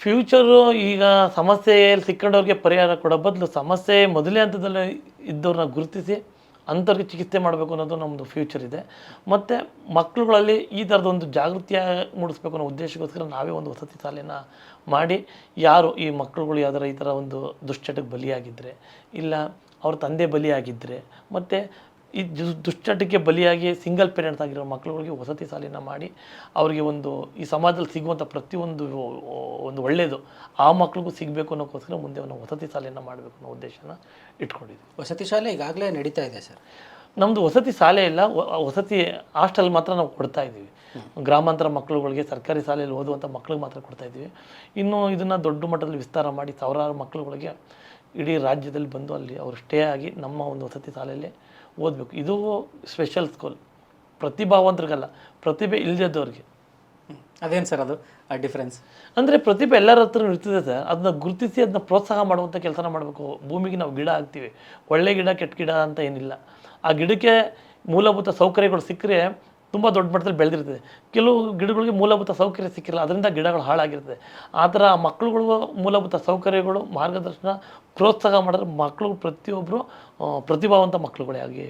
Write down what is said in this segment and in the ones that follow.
Future ಈಗ ಸಮಸ್ಯೆಯಲ್ಲಿ ಸಿಕ್ಕಂಡವ್ರಿಗೆ ಪರಿಹಾರ ಕೊಡೋ ಬದಲು ಸಮಸ್ಯೆ ಮೊದಲೇ ಹಂತದಲ್ಲಿ ಇದ್ದವ್ರನ್ನ ಗುರುತಿಸಿ ಅಂಥವ್ರಿಗೆ ಚಿಕಿತ್ಸೆ ಮಾಡಬೇಕು ಅನ್ನೋದು ನಮ್ಮದು ಫ್ಯೂಚರ್ ಇದೆ. ಮತ್ತು ಮಕ್ಕಳುಗಳಲ್ಲಿ ಈ ಥರದೊಂದು ಜಾಗೃತಿಯ ಮೂಡಿಸ್ಬೇಕು ಅನ್ನೋ ಉದ್ದೇಶಕ್ಕೋಸ್ಕರ ನಾವೇ ಒಂದು ವಸತಿ ಶಾಲೆನ ಮಾಡಿ, ಯಾರು ಈ ಮಕ್ಕಳುಗಳು ಯಾವ್ದಾರ ಈ ಥರ ಒಂದು ದುಶ್ಚಟಕ್ಕೆ ಬಲಿಯಾಗಿದ್ದರೆ, ಇಲ್ಲ ಅವ್ರ ತಂದೆ ಬಲಿಯಾಗಿದ್ದರೆ, ಮತ್ತು ಈ ದುಶ್ಚಟಕ್ಕೆ ಬಲಿಯಾಗಿ ಸಿಂಗಲ್ ಪೇರೆಂಟ್ಸ್ ಆಗಿರೋ ಮಕ್ಕಳುಗಳಿಗೆ ವಸತಿ ಶಾಲೆನ ಮಾಡಿ ಅವರಿಗೆ ಒಂದು ಈ ಸಮಾಜದಲ್ಲಿ ಸಿಗುವಂಥ ಪ್ರತಿಯೊಂದು ಒಂದು ಒಳ್ಳೆಯದು ಆ ಮಕ್ಳಿಗೂ ಸಿಗಬೇಕು ಅನ್ನೋಕ್ಕೋಸ್ಕರ ಮುಂದೆ ಒಂದು ವಸತಿ ಶಾಲೆಯನ್ನು ಮಾಡಬೇಕು ಅನ್ನೋ ಉದ್ದೇಶನ ಇಟ್ಕೊಂಡಿದ್ವಿ. ವಸತಿ ಶಾಲೆ ಈಗಾಗಲೇ ನಡೀತಾ ಇದೆ ಸರ್. ನಮ್ಮದು ವಸತಿ ಶಾಲೆ ಇಲ್ಲ, ವಸತಿ ಹಾಸ್ಟೆಲ್ ಮಾತ್ರ ನಾವು ಕೊಡ್ತಾ ಇದ್ದೀವಿ. ಗ್ರಾಮಾಂತರ ಮಕ್ಕಳುಗಳಿಗೆ ಸರ್ಕಾರಿ ಶಾಲೆಯಲ್ಲಿ ಓದುವಂಥ ಮಕ್ಳಿಗೆ ಮಾತ್ರ ಕೊಡ್ತಾ ಇದ್ದೀವಿ. ಇನ್ನು ಇದನ್ನು ದೊಡ್ಡ ಮಟ್ಟದಲ್ಲಿ ವಿಸ್ತಾರ ಮಾಡಿ ಸಾವಿರಾರು ಮಕ್ಕಳುಗಳಿಗೆ ಇಡೀ ರಾಜ್ಯದಲ್ಲಿ ಬಂದು ಅಲ್ಲಿ ಅವರು ಸ್ಟೇ ಆಗಿ ನಮ್ಮ ಒಂದು ವಸತಿ ಶಾಲೆಯಲ್ಲೇ ಓದಬೇಕು. ಇದು ಸ್ಪೆಷಲ್ ಸ್ಕೂಲ್, ಪ್ರತಿಭಾವಂತರಿಗಲ್ಲ, ಪ್ರತಿಭೆ ಇಲ್ಲದವ್ರಿಗೆ. ಅದೇನು ಸರ್ ಅದು ಡಿಫ್ರೆನ್ಸ್? ಅಂದರೆ ಪ್ರತಿಭೆ ಎಲ್ಲರ ಹತ್ರ ಇರ್ತದೆ ಸರ್, ಅದನ್ನ ಗುರುತಿಸಿ ಅದನ್ನ ಪ್ರೋತ್ಸಾಹ ಮಾಡುವಂಥ ಕೆಲಸನ ಮಾಡಬೇಕು. ಭೂಮಿಗೆ ನಾವು ಗಿಡ ಹಾಕ್ತೀವಿ, ಒಳ್ಳೆ ಗಿಡ ಕೆಟ್ಟ ಗಿಡ ಅಂತ ಏನಿಲ್ಲ. ಆ ಗಿಡಕ್ಕೆ ಮೂಲಭೂತ ಸೌಕರ್ಯಗಳು ಸಿಕ್ಕರೆ ತುಂಬ ದೊಡ್ಡ ಮಟ್ಟದಲ್ಲಿ ಬೆಳೆದಿರ್ತದೆ. ಕೆಲವು ಗಿಡಗಳಿಗೆ ಮೂಲಭೂತ ಸೌಕರ್ಯ ಸಿಕ್ಕಿಲ್ಲ, ಅದರಿಂದ ಗಿಡಗಳು ಹಾಳಾಗಿರ್ತದೆ. ಆ ಥರ ಮಕ್ಕಳುಗಳಿಗೂ ಮೂಲಭೂತ ಸೌಕರ್ಯಗಳು, ಮಾರ್ಗದರ್ಶನ, ಪ್ರೋತ್ಸಾಹ ಮಾಡಿದ್ರೆ ಮಕ್ಕಳು ಪ್ರತಿಯೊಬ್ಬರು ಪ್ರತಿಭಾವಂತ ಮಕ್ಕಳುಗಳೇ ಆಗಿ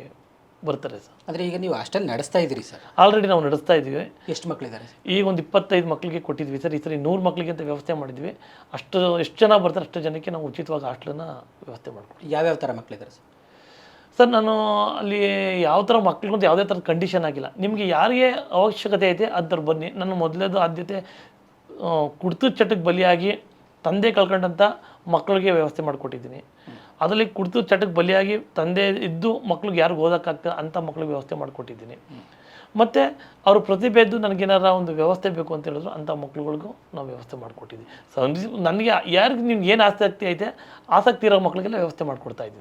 ಬರ್ತಾರೆ ಸರ್. ಅಂದರೆ ಈಗ ನೀವು ಹಾಸ್ಟೆಲ್ ನಡೆಸ್ತಾ ಇದ್ದೀರಿ ಸರ್? ಆಲ್ರೆಡಿ ನಾವು ನಡೆಸ್ತಾ ಇದ್ದೀವಿ. ಎಷ್ಟು ಮಕ್ಕಳಿದ್ದಾರೆ? ಈಗ ಒಂದು 25 ಮಕ್ಕಳಿಗೆ ಕೊಟ್ಟಿದ್ವಿ ಸರ್. ಈ ಸರಿ 100 ಮಕ್ಕಳಿಗೆ ಅಂತ ವ್ಯವಸ್ಥೆ ಮಾಡಿದ್ವಿ. ಎಷ್ಟು ಜನ ಬರ್ತಾರೆ ಅಷ್ಟು ಜನಕ್ಕೆ ನಾವು ಉಚಿತವಾಗಿ ಹಾಸ್ಟೆಲನ್ನು ವ್ಯವಸ್ಥೆ ಮಾಡ್ಕೊಡ್ತೀವಿ. ಯಾವ್ಯಾವ ಥರ ಮಕ್ಕಳಿದ್ದಾರೆ ಸರ್? ಸರ್ ನಾನು ಅಲ್ಲಿ ಯಾವ ಥರ ಮಕ್ಕಳಿಗಂತ ಯಾವುದೇ ಥರದ ಕಂಡೀಷನ್ ಆಗಿಲ್ಲ. ನಿಮಗೆ ಯಾರಿಗೆ ಅವಶ್ಯಕತೆ ಐತೆ ಅಂಥವ್ರು ಬನ್ನಿ. ನನ್ನ ಮೊದಲೇದು ಆದ್ಯತೆ ಕುಡ್ತದ ಚಟಕ್ಕೆ ಬಲಿಯಾಗಿ ತಂದೆ ಕಳ್ಕೊಂಡಂಥ ಮಕ್ಕಳಿಗೆ ವ್ಯವಸ್ಥೆ ಮಾಡಿಕೊಟ್ಟಿದ್ದೀನಿ. ಅದರಲ್ಲಿ ಕುಡ್ತದ ಚಟಕ್ಕೆ ಬಲಿಯಾಗಿ ತಂದೆ ಇದ್ದು ಮಕ್ಳಿಗೆ ಯಾರಿಗೂ ಓದೋಕ್ಕಾಗ್ತದೆ ಅಂಥ ಮಕ್ಳಿಗೆ ವ್ಯವಸ್ಥೆ ಮಾಡಿಕೊಟ್ಟಿದ್ದೀನಿ. ಮತ್ತು ಅವ್ರ ಪ್ರತಿಭೆ ಇದ್ದು ನನಗೇನಾರ ಒಂದು ವ್ಯವಸ್ಥೆ ಬೇಕು ಅಂತ ಹೇಳಿದ್ರು ಅಂಥ ಮಕ್ಳುಗಳಿಗೂ ನಾವು ವ್ಯವಸ್ಥೆ ಮಾಡಿಕೊಟ್ಟಿದ್ವಿ. ನನಗೆ ಯಾರಿಗೆ ನಿಮ್ಗೆ ಏನು ಆಸಕ್ತಿ ಐತೆ ಆಸಕ್ತಿ ಇರೋ ಮಕ್ಕಳಿಗೆಲ್ಲ ವ್ಯವಸ್ಥೆ ಮಾಡಿಕೊಡ್ತಾ ಇದ್ದೀನಿ.